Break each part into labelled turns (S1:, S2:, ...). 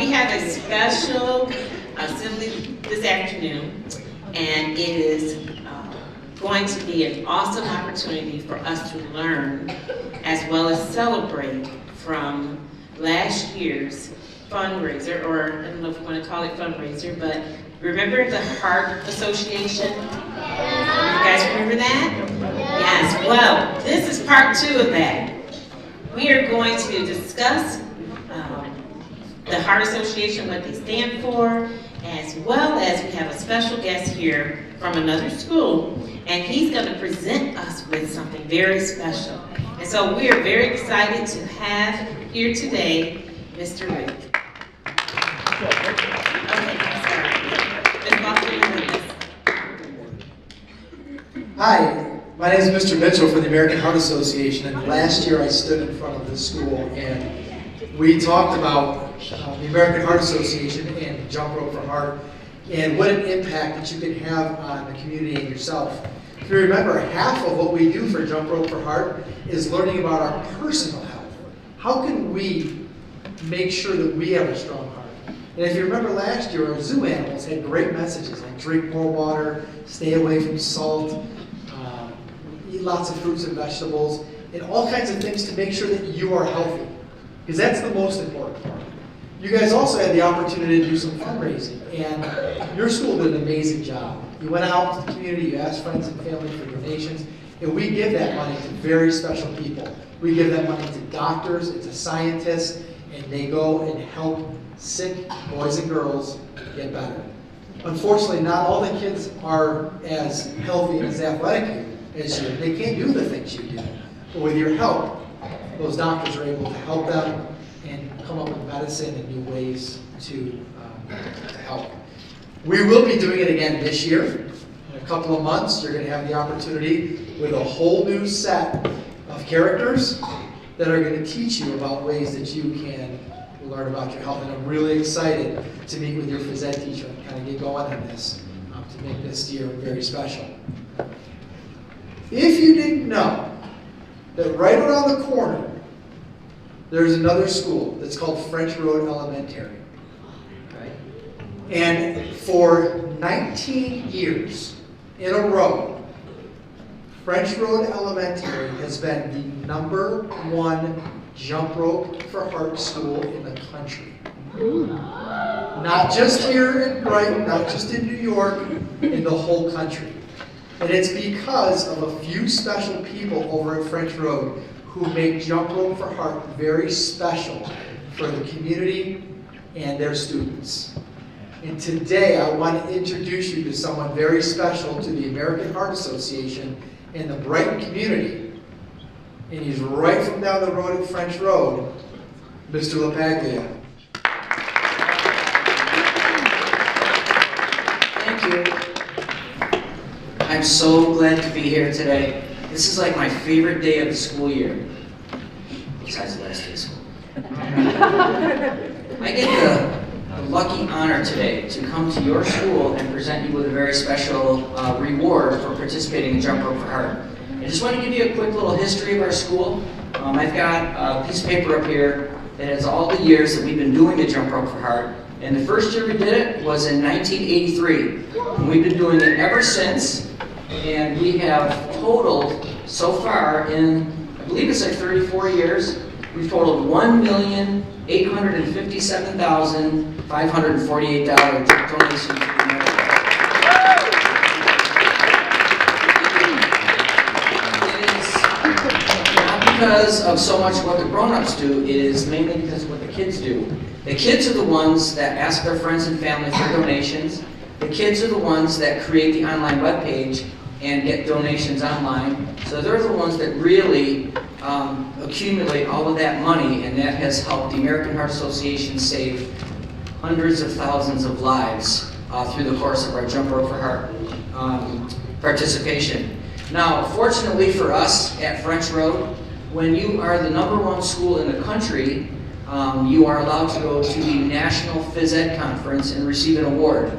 S1: we have a special assembly this afternoon, and it is going to be an awesome opportunity for us to learn as well as celebrate from last year's fundraiser, or I don't know if you want to call it fundraiser, but remember the Heart Association? You guys remember that? Yes. Well, this is part 2 of that. We are going to discuss the Heart Association, what they stand for, as well as we have a special guest here from another school, and he's going to present us with something very special. And so we are very excited to have here today Mr. Rick.
S2: Hi, my name is Mr. Mitchell from the American Heart Association, and last year I stood in front of this school and we talked about the American Heart Association and Jump Rope for Heart and what an impact that you can have on the community and yourself. If you remember, half of what we do for Jump Rope for Heart is learning about our personal health. How can we make sure that we have a strong heart? And if you remember last year, our zoo animals had great messages like drink more water, stay away from salt, eat lots of fruits and vegetables, and all kinds of things to make sure that you are healthy. Because that's the most important part. You guys also had the opportunity to do some fundraising, and your school did an amazing job. You went out to the community, you asked friends and family for donations, and we give that money to very special people. We give that money to doctors and to scientists, and they go and help sick boys and girls get better. Unfortunately, not all the kids are as healthy and as athletic as you. They can't do the things you do. But with your help, those doctors are able to help them and come up with medicine and new ways to help. We will be doing it again this year. In a couple of months, you're going to have the opportunity with a whole new set of characters that are going to teach you about ways that you can learn about your health. And I'm really excited to meet with your phys ed teacher and kind of get going on this to make this year very special. If you didn't know that right around the corner, there's another school that's called French Road Elementary. Right? And for 19 years in a row, French Road Elementary has been the #1 jump rope for heart school in the country. Not just here in Brighton, not just in New York, in the whole country. And it's because of a few special people over at French Road who make Jump Rope for Heart very special for the community and their students. And today I want to introduce you to someone very special to the American Heart Association and the Brighton community. And he's right from down the road at French Road, Mr. LaPaglia.
S3: Thank you. I'm so glad to be here today. This is like my favorite day of the school year, besides the last day of school. I get the lucky honor today to come to your school and present you with a very special reward for participating in Jump Rope for Heart. I just want to give you a quick little history of our school. I've got a piece of paper up here that has all the years that we've been doing the Jump Rope for Heart. And the first year we did it was in 1983. And we've been doing it ever since. And we have totaled so far in, I believe it's like 34 years, we've totaled $1,857,548 donations to the American Heart. It is not because of so much what the grown-ups do, it is mainly because of what the kids do. The kids are the ones that ask their friends and family for donations. The kids are the ones that create the online webpage and get donations online. So they're the ones that really accumulate all of that money, and that has helped the American Heart Association save hundreds of thousands of lives through the course of our Jump Rope for Heart participation. Now, fortunately for us at French Road, when you are the #1 school in the country, you are allowed to go to the National Phys Ed Conference and receive an award.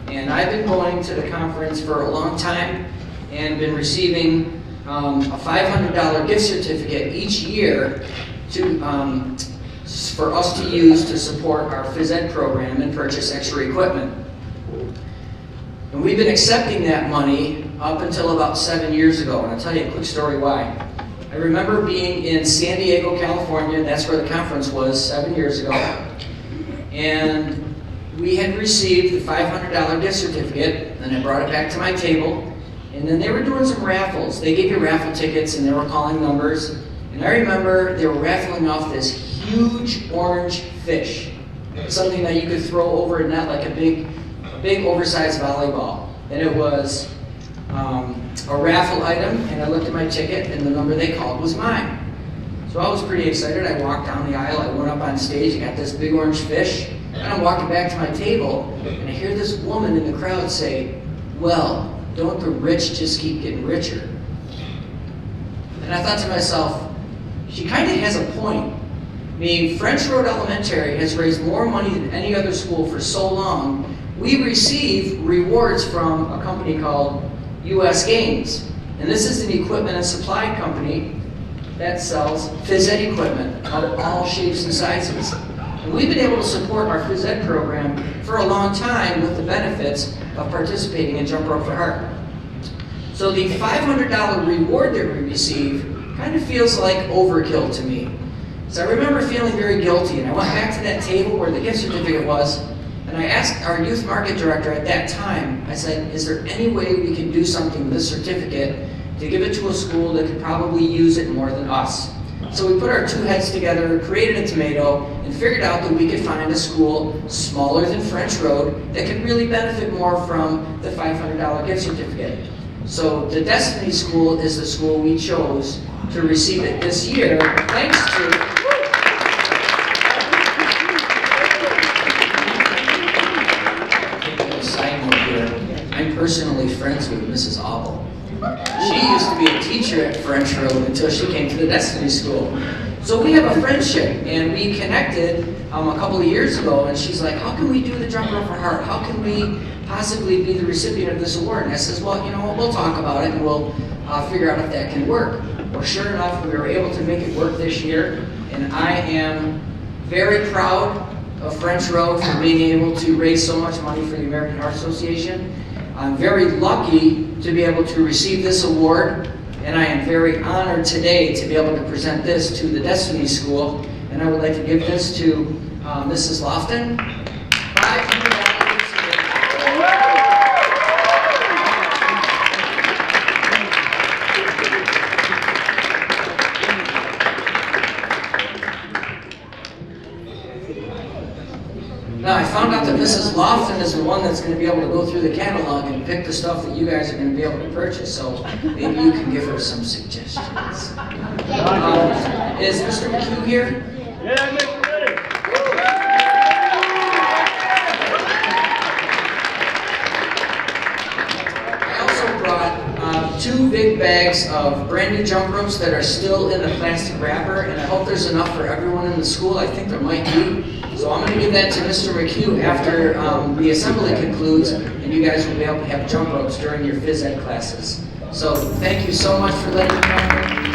S3: And I've been going to the conference for a long time and been receiving a $500 gift certificate each year to for us to use to support our phys ed program and purchase extra equipment. And we've been accepting that money up until about 7 years ago, and I'll tell you a quick story why. I remember being in San Diego, California, that's where the conference was 7 years ago, and we had received the $500 gift certificate, and I brought it back to my table, and then they were doing some raffles. They gave you raffle tickets, and they were calling numbers, and I remember they were raffling off this huge orange fish, something that you could throw over a net like a big oversized volleyball. And it was a raffle item, and I looked at my ticket, and the number they called was mine. So I was pretty excited. I walked down the aisle, I went up on stage, I got this big orange fish, and I'm walking back to my table, and I hear this woman in the crowd say, "Well, don't the rich just keep getting richer?" And I thought to myself, she kind of has a point. I mean, French Road Elementary has raised more money than any other school for so long. We receive rewards from a company called US Games. And this is an equipment and supply company that sells phys ed equipment of all shapes and sizes. And we've been able to support our phys ed program for a long time with the benefits of participating in Jump Rope for Heart. So the $500 reward that we receive kind of feels like overkill to me. So I remember feeling very guilty, and I went back to that table where the gift certificate was, and I asked our youth market director at that time, I said, "Is there any way we can do something with this certificate to give it to a school that could probably use it more than us?" So we put our two heads together, created a tomato, and figured out that we could find a school smaller than French Road that could really benefit more from the $500 gift certificate. So the Destiny School is the school we chose to receive it this year, thanks to I'm personally friends with Mrs. Obel. She used to be a teacher at French Road until she came to the Destiny School. So we have a friendship, and we connected a couple of years ago, and she's like, "How can we do the Jump Rope for Heart? How can we possibly be the recipient of this award?" And I says, "Well, you know what, we'll talk about it, and we'll figure out if that can work." Well, sure enough, we were able to make it work this year, and I am very proud of French Road for being able to raise so much money for the American Heart Association. I'm very lucky to be able to receive this award, and I am very honored today to be able to present this to the Destiny School. And I would like to give this to Mrs. Lofton. Now, I found out that Mrs. Lofton is the one that's going to be able to go through the catalog and pick the stuff that you guys are going to be able to purchase, so maybe you can give her some suggestions. Is Mr. McHugh here?
S4: Yeah, Mr. Ready.
S3: I also brought 2 big bags of brand new jump ropes that are still in the plastic wrapper, and I hope there's enough for everyone in the school. I think there might be. So I'm going to give that to Mr. McHugh after the assembly concludes, and you guys will be able to have jump ropes during your phys ed classes. So thank you so much for letting me come.